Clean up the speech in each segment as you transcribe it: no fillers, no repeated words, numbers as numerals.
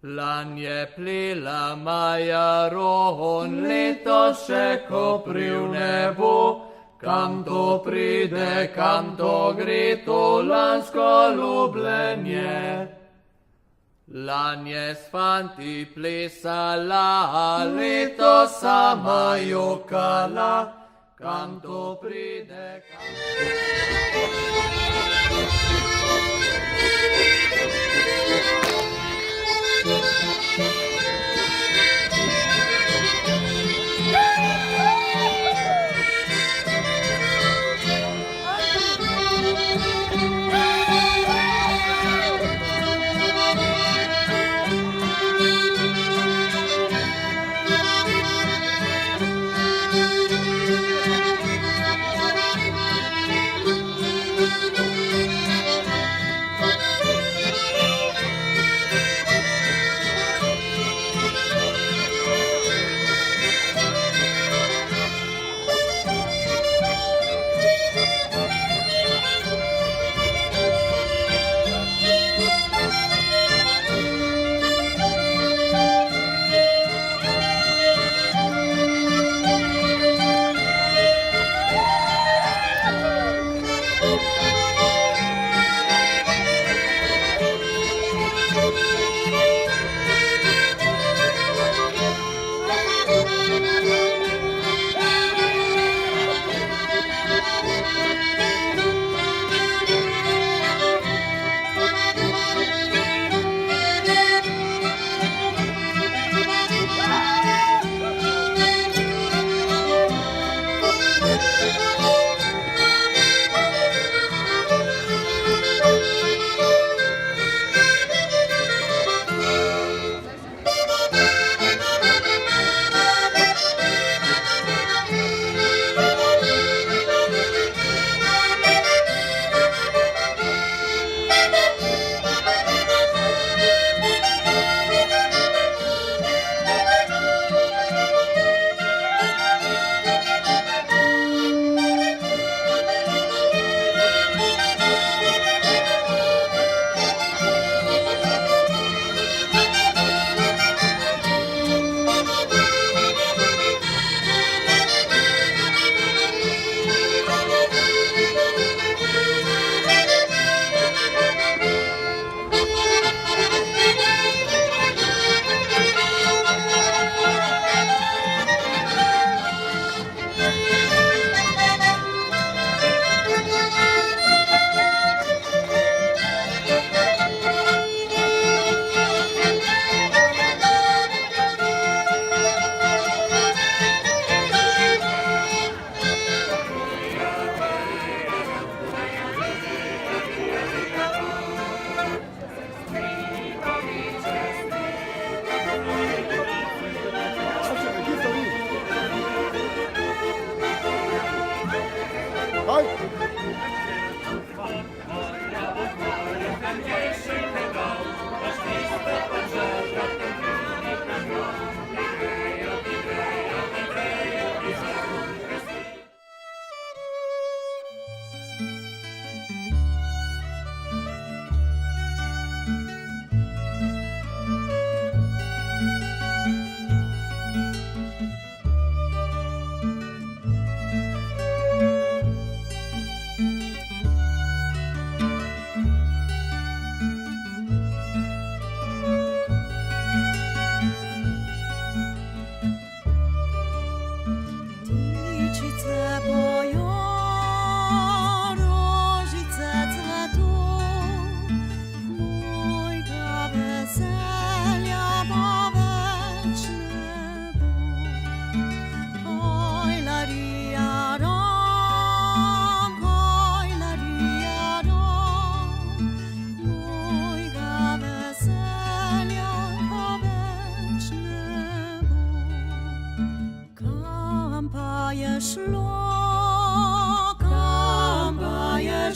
Lan je plila Maja rohon, letos še kopriv ne bo. Kam to pride, kam to gre, to lansko ljubljenje. Lan je s fanti plesala, letos sama jokala. Kam to pride, kam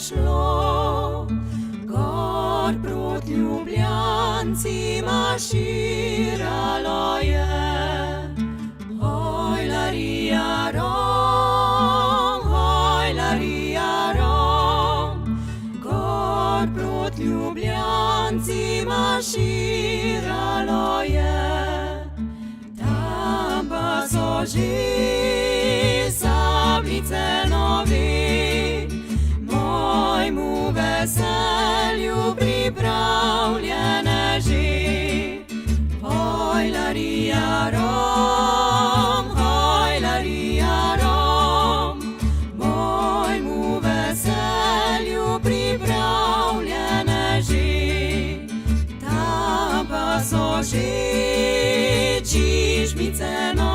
šlo, gor prot Ljubljanci marširalo je. Hojlarija rom, gor prot Ljubljanci marširalo pasoži, sablice novi, mojmu veselju pripravljene ži. Hojlarija rom, hojlarija rom, mojmu veselju pripravljene ži. Tam pasoži, čižmice novi,